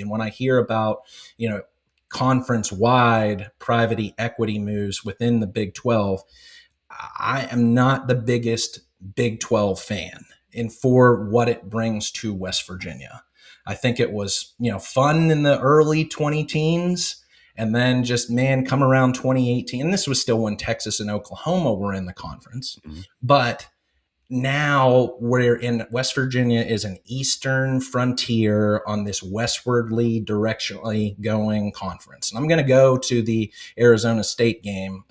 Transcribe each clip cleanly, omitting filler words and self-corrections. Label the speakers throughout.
Speaker 1: And when I hear about, conference-wide private equity moves within the Big 12, I am not the biggest Big 12 fan, and for what it brings to West Virginia. I think it was, fun in the early 20 teens, and then just, man, come around 2018. And this was still when Texas and Oklahoma were in the conference.
Speaker 2: Mhm.
Speaker 1: But now we're in West Virginia is an eastern frontier on this westwardly directionally going conference. And I'm going to go to the Arizona State game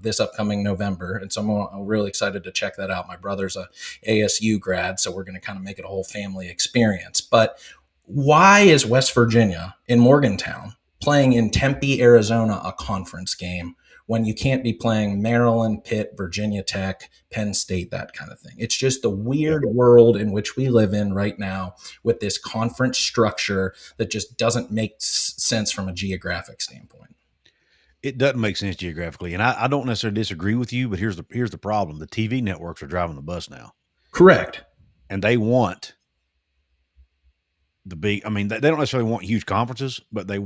Speaker 1: this upcoming November. And so I'm really excited to check that out. My brother's a ASU grad, so we're going to kind of make it a whole family experience. But why is West Virginia in Morgantown playing in Tempe, Arizona, a conference game when you can't be playing Maryland, Pitt, Virginia Tech, Penn State, that kind of thing? It's just the weird world in which we live in right now with this conference structure that just doesn't make sense from a geographic standpoint.
Speaker 2: It doesn't make sense geographically, and I don't necessarily disagree with you, but here's the problem: the TV networks are driving the bus now,
Speaker 1: Correct.
Speaker 2: and they want the big. I mean, they don't necessarily want huge conferences, but they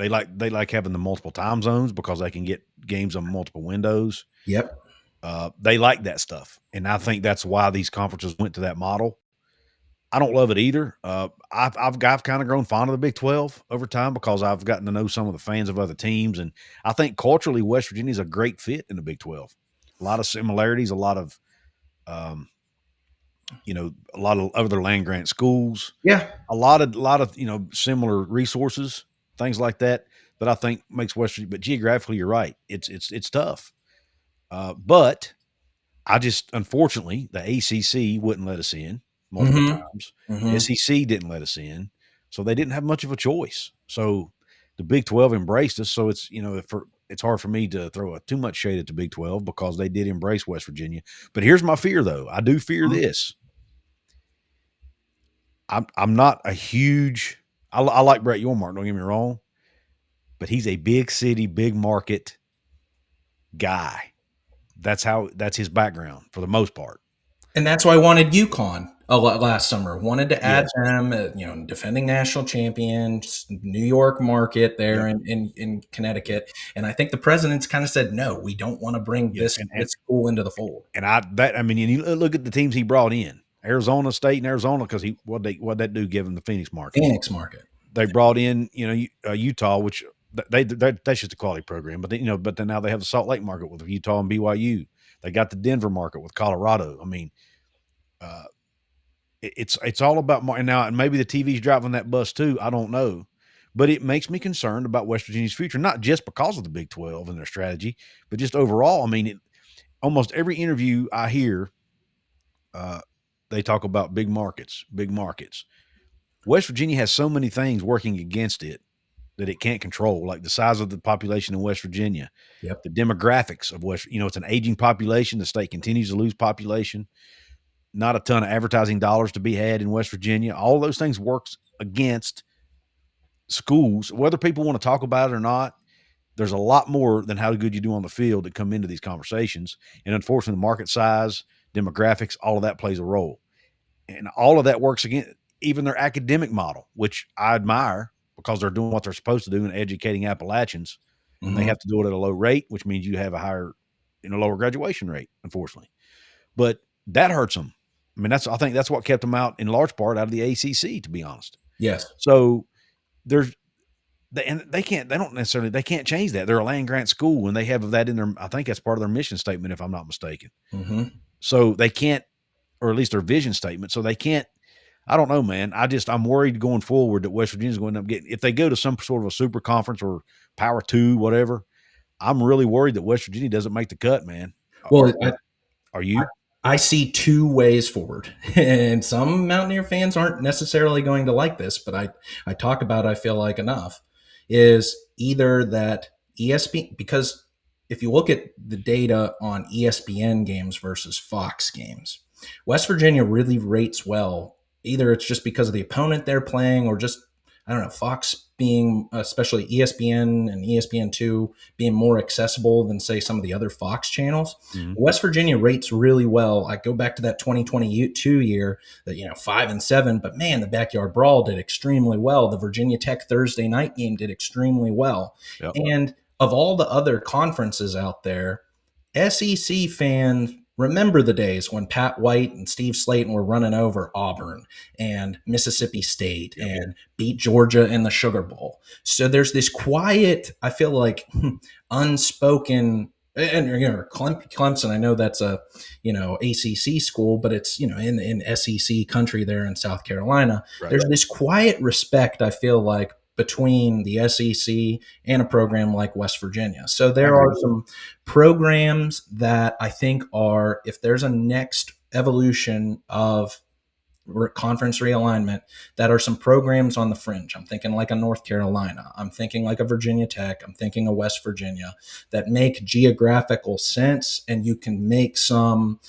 Speaker 2: like having the multiple time zones because they can get games on multiple windows.
Speaker 1: Yep.
Speaker 2: They like that stuff, and I think that's why these conferences went to that model. I don't love it either. I've kind of grown fond of the Big 12 over time because I've gotten to know some of the fans of other teams, and I think culturally West Virginia is a great fit in the Big 12. A lot of similarities, a lot of other land grant schools.
Speaker 1: Yeah.
Speaker 2: A lot of similar resources, things like that I think makes West Virginia. But geographically, you're right. It's tough. But I just, unfortunately, the ACC wouldn't let us in multiple times.
Speaker 1: Mm-hmm.
Speaker 2: SEC didn't let us in, so they didn't have much of a choice. So the Big 12 embraced us. So it's it's hard for me to throw too much shade at the Big 12 because they did embrace West Virginia. But here's my fear, though. I do fear this. I'm not a huge. I like Brett Yormark. Don't get me wrong, but he's a big city, big market guy. That's his background for the most part.
Speaker 1: And that's why I wanted UConn last summer. Wanted to add
Speaker 2: Yes.
Speaker 1: them, defending national champions, New York market there
Speaker 2: Yep.
Speaker 1: in Connecticut. And I think the president's kind of said, no, we don't want to bring this school into the fold.
Speaker 2: And you look at the teams he brought in. Arizona State and Arizona, because what that do give him the Phoenix market. They brought in Utah, which that's just a quality program. But then now they have the Salt Lake market with Utah and BYU. They got the Denver market with Colorado. I mean, it's all about now. And maybe the TV's driving that bus too. I don't know, but it makes me concerned about West Virginia's future, not just because of the Big 12 and their strategy, but just overall. I mean, almost every interview I hear, they talk about big markets. West Virginia has so many things working against it that it can't control, like the size of the population in West Virginia, the demographics of it's an aging population. The state continues to lose population, not a ton of advertising dollars to be had in West Virginia. All those things works against schools, whether people want to talk about it or not. There's a lot more than how good you do on the field that come into these conversations. And unfortunately, the market size, demographics, all of that plays a role. And all of that works against even their academic model, which I admire because they're doing what they're supposed to do in educating Appalachians. Mm-hmm. And they have to do it at a low rate, which means you have a lower graduation rate, unfortunately. But that hurts them. I mean, I think that's what kept them out in large part out of the ACC, to be honest.
Speaker 1: Yes.
Speaker 2: So they can't change that. They're a land grant school, and they have that in their, I think that's part of their mission statement, if I'm not mistaken.
Speaker 1: Mm-hmm.
Speaker 2: So they can't, or at least their vision statement. So they can't, I don't know, man. I'm worried going forward that West Virginia's going to end up getting, if they go to some sort of a super conference or Power 2, whatever, I'm really worried that West Virginia doesn't make the cut, man.
Speaker 1: Well,
Speaker 2: are you?
Speaker 1: I see two ways forward, and some Mountaineer fans aren't necessarily going to like this, but I talk about, I feel like enough, is either that ESPN, because if you look at the data on ESPN games versus Fox games, West Virginia really rates well. Either it's just because of the opponent they're playing or just, I don't know, Fox being, especially ESPN and ESPN2, being more accessible than, say, some of the other Fox channels.
Speaker 2: Mm-hmm.
Speaker 1: West Virginia rates really well. I go back to that 2022 year, that 5-7, but man, the Backyard Brawl did extremely well. The Virginia Tech Thursday night game did extremely well.
Speaker 2: Yep.
Speaker 1: And of all the other conferences out there, SEC fans remember the days when Pat White and Steve Slayton were running over Auburn and Mississippi State and beat Georgia in the Sugar Bowl. So there's this quiet, I feel like, unspoken. And Clemson, I know that's a ACC school, but it's in SEC country there in South Carolina.
Speaker 2: Right.
Speaker 1: There's this quiet respect, I feel like, between the SEC and a program like West Virginia. So there are some programs that I think are, if there's a next evolution of conference realignment, that are some programs on the fringe. I'm thinking like a North Carolina. I'm thinking like a Virginia Tech. I'm thinking a West Virginia, that make geographical sense, and you can make some,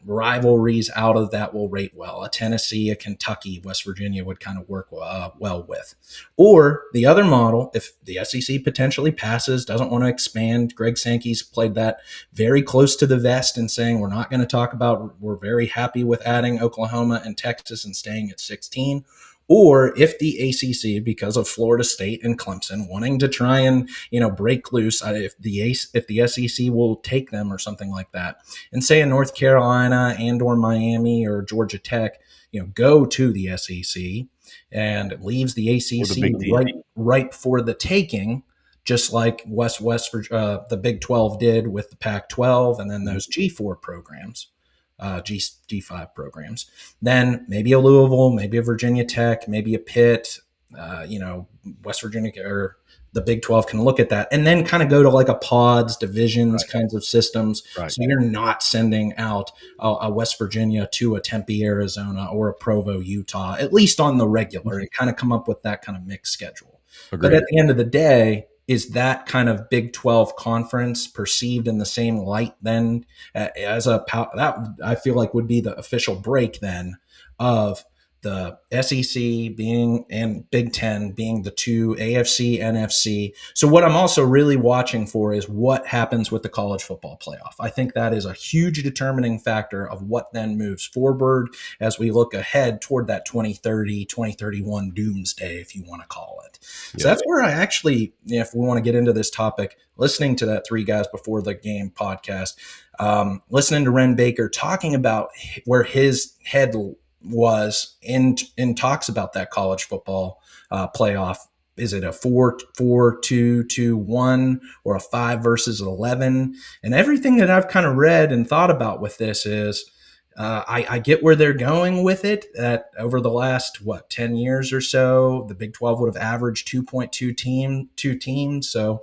Speaker 1: rivalries out of that will rate well. A Tennessee, a Kentucky, West Virginia would kind of work well with. Or the other model, if the SEC potentially passes, doesn't want to expand. Greg Sankey's played that very close to the vest and saying, we're not going to talk about, we're very happy with adding Oklahoma and Texas and staying at 16. Or if the ACC, because of Florida State and Clemson wanting to try and break loose, if the SEC will take them or something like that, and say in North Carolina and or Miami or Georgia Tech, go to the SEC and leaves the ACC right for the taking, just like the Big 12 did with the Pac-12 and then those G4 programs. G5 programs, then maybe a Louisville, maybe a Virginia Tech, maybe a Pitt, West Virginia or the Big 12 can look at that and then kind of go to like a pods, divisions kinds of systems.
Speaker 2: Right.
Speaker 1: So you're not sending out a West Virginia to a Tempe, Arizona, or a Provo, Utah, at least on the regular, and kind of come up with that kind of mixed schedule.
Speaker 2: Agreed.
Speaker 1: But at the end of the day, is that kind of Big 12 conference perceived in the same light then as that I feel like would be the official break then of the SEC being and Big 10 being the two, AFC, NFC. So what I'm also really watching for is what happens with the college football playoff. I think that is a huge determining factor of what then moves forward as we look ahead toward that 2030, 2031 doomsday, if you want to call it. So that's where I actually, if we want to get into this topic, listening to that Three Guys Before the Game podcast, listening to Ren Baker talking about where his head was in talks about that college football playoff. Is it a 4-4-2-2-1 or a 5 versus 11? And everything that I've kind of read and thought about with this is I get where they're going with it, that over the last 10 years or so, the Big 12 would have averaged 2.2 teams. So,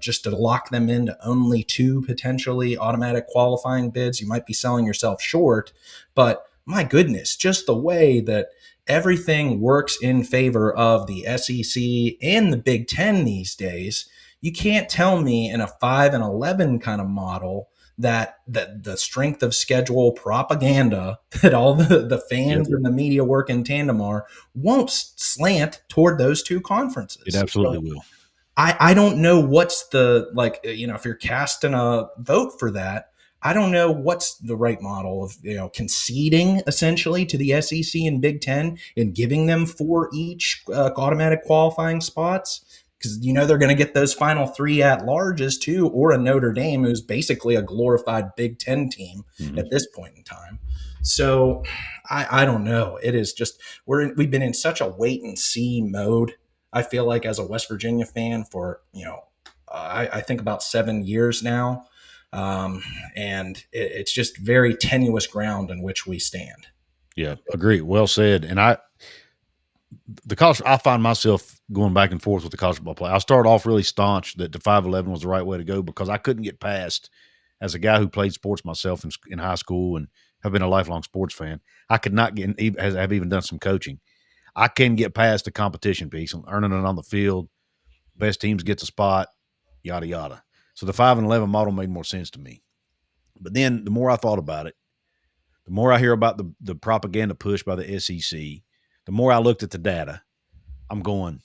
Speaker 1: just to lock them into only 2 potentially automatic qualifying bids, you might be selling yourself short. But my goodness, just the way that everything works in favor of the SEC and the Big 10 these days, you can't tell me in a 5-11 kind of model that the strength of schedule propaganda that all the fans and the media work in tandem won't slant toward those two conferences.
Speaker 2: It absolutely will.
Speaker 1: I don't know what's the, if you're casting a vote for that, I don't know what's the right model of, conceding essentially to the SEC and Big 10 and giving them 4 each automatic qualifying spots. Because they're going to get those final 3 at larges too, or a Notre Dame who's basically a glorified Big 10 team at this point in time. So I don't know. It is just we've been in such a wait and see mode. I feel like as a West Virginia fan for I think about 7 years now, and it's just very tenuous ground in which we stand.
Speaker 2: Yeah, agree. Well said. And I find myself going back and forth with the college football play. I started off really staunch that the 5-11 was the right way to go because I couldn't get past, as a guy who played sports myself in high school and have been a lifelong sports fan, I could not get, have even done some coaching. I can get past the competition piece and earning it on the field. Best teams get the spot, yada, yada. So the 5-11 model made more sense to me. But then the more I thought about it, the more I hear about the propaganda push by the SEC, the more I looked at the data, I'm going,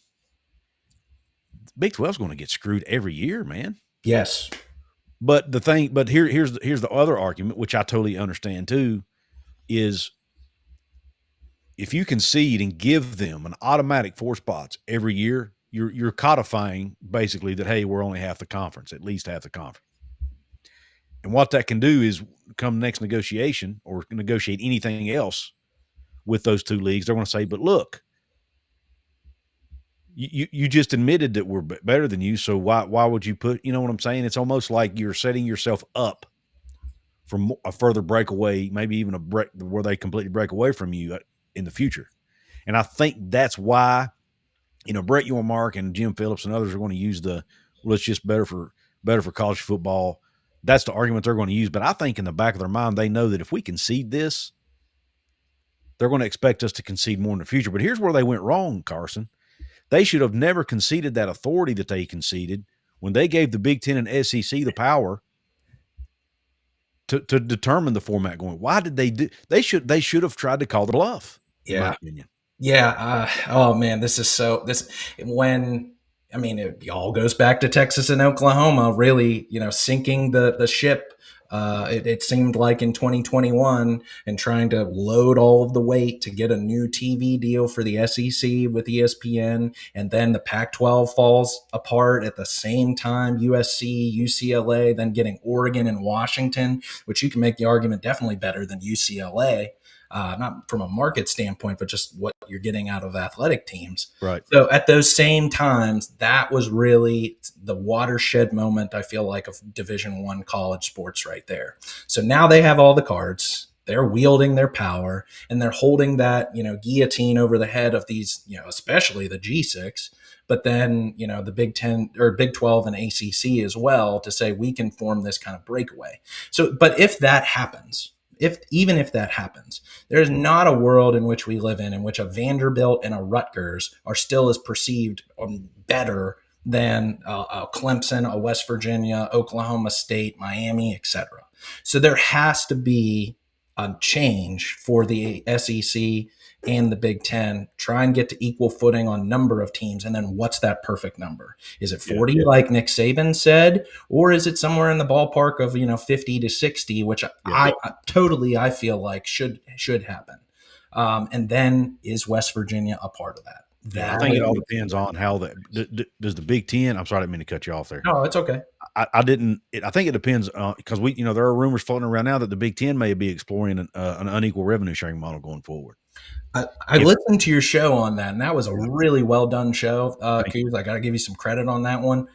Speaker 2: Big 12 is going to get screwed every year, man.
Speaker 1: Yes.
Speaker 2: But here's the other argument, which I totally understand too, is if you concede and give them an automatic 4 spots every year, you're codifying basically that, hey, we're only half the conference, at least half the conference. And what that can do is come next negotiation or negotiate anything else with those two leagues, they're going to say, but look, you just admitted that we're better than you, so why would you put, you know what I'm saying? It's almost like you're setting yourself up for a further breakaway, maybe even a break where they completely break away from you in the future. And I think that's why, Brett Yormark and Jim Phillips and others are going to use it's just better for college football. That's the argument they're going to use. But I think in the back of their mind, they know that if we concede this, they're going to expect us to concede more in the future. But here's where they went wrong, Carson. They should have never conceded that authority that they conceded when they gave the Big Ten and SEC the power to determine the format going. Why did they do? They should have tried to call the bluff. In my opinion.
Speaker 1: Yeah. Oh man, it all goes back to Texas and Oklahoma, really, sinking the ship. It seemed like in 2021 and trying to load all of the weight to get a new TV deal for the SEC with ESPN. And then the Pac-12 falls apart at the same time, USC, UCLA, then getting Oregon and Washington, which you can make the argument definitely better than UCLA. Not from a market standpoint, but just what you're getting out of athletic teams.
Speaker 2: Right.
Speaker 1: So at those same times, that was really the watershed moment, I feel like, of Division I college sports right there. So now they have all the cards. They're wielding their power, and they're holding that, guillotine over the head of these, especially the G6, but then, the Big 10 or Big 12 and ACC as well, to say we can form this kind of breakaway. So, but if that happens, even if that happens, there's not a world in which we live in which a Vanderbilt and a Rutgers are still as perceived better than a Clemson, a West Virginia, Oklahoma State, Miami, etc. So there has to be a change for the SEC and the Big Ten. Try and get to equal footing on number of teams, and then what's that perfect number? Is it 40, like Nick Saban said, or is it somewhere in the ballpark of 50 to 60, which I feel like should happen? And then is West Virginia a part of that?
Speaker 2: I think it all depends on how does the Big Ten. I'm sorry, I didn't mean to cut you off there.
Speaker 1: No, it's okay.
Speaker 2: I didn't. I think it depends because there are rumors floating around now that the Big Ten may be exploring an unequal revenue sharing model going forward.
Speaker 1: I listened to your show on that, and that was a really well done show. Couz, I got to give you some credit on that one.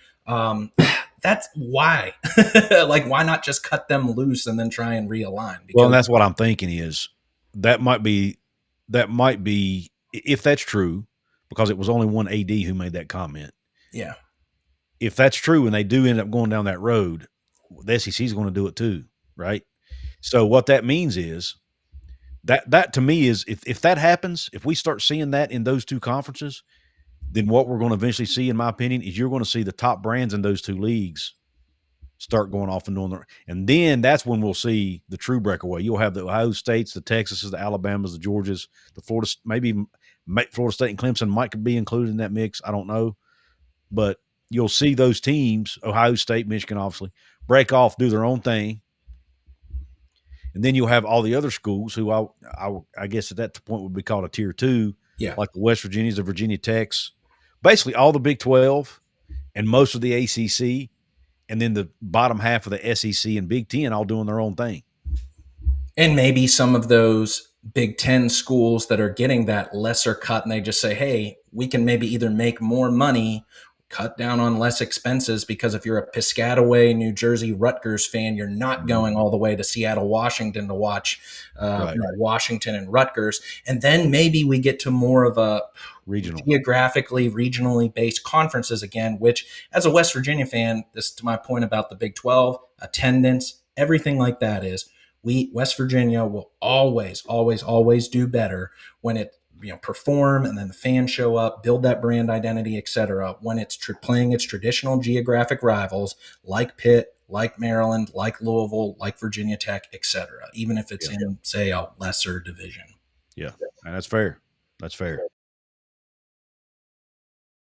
Speaker 1: That's why, why not just cut them loose and then try and realign?
Speaker 2: Well, and that's what I'm thinking is that might be if that's true, because it was only one AD who made that comment.
Speaker 1: Yeah.
Speaker 2: If that's true and they do end up going down that road, the SEC is going to do it too, right? So what that means is that to me is if that happens, if we start seeing that in those two conferences, then what we're going to eventually see, in my opinion, is you're going to see the top brands in those two leagues start going off and doing their, and then that's when we'll see the true breakaway. You'll have the Ohio States, the Texases, the Alabamas, the Georgias, the Florida, maybe Florida State and Clemson might be included in that mix. I don't know, but you'll see those teams, Ohio State, Michigan, obviously, break off, do their own thing. And then you'll have all the other schools who I guess at that point would be called a tier 2, like the West Virginias, the Virginia Techs, basically all the Big 12 and most of the ACC, and then the bottom half of the SEC and Big 10 all doing their own thing.
Speaker 1: And maybe some of those Big 10 schools that are getting that lesser cut, and they just say, hey, we can maybe either make more money, cut down on less expenses, because if you're a Piscataway, New Jersey Rutgers fan, you're not going all the way to Seattle, Washington to watch Washington and Rutgers. And then maybe we get to more of a regionally based conferences again, which as a West Virginia fan, this to my point about the Big 12, attendance, everything like that is West Virginia will always, always, always do better when it perform, and then the fans show up, build that brand identity, etc. When it's playing its traditional geographic rivals like Pitt, like Maryland, like Louisville, like Virginia Tech, etc. Even if it's in, say, a lesser division.
Speaker 2: Yeah, and that's fair. That's fair.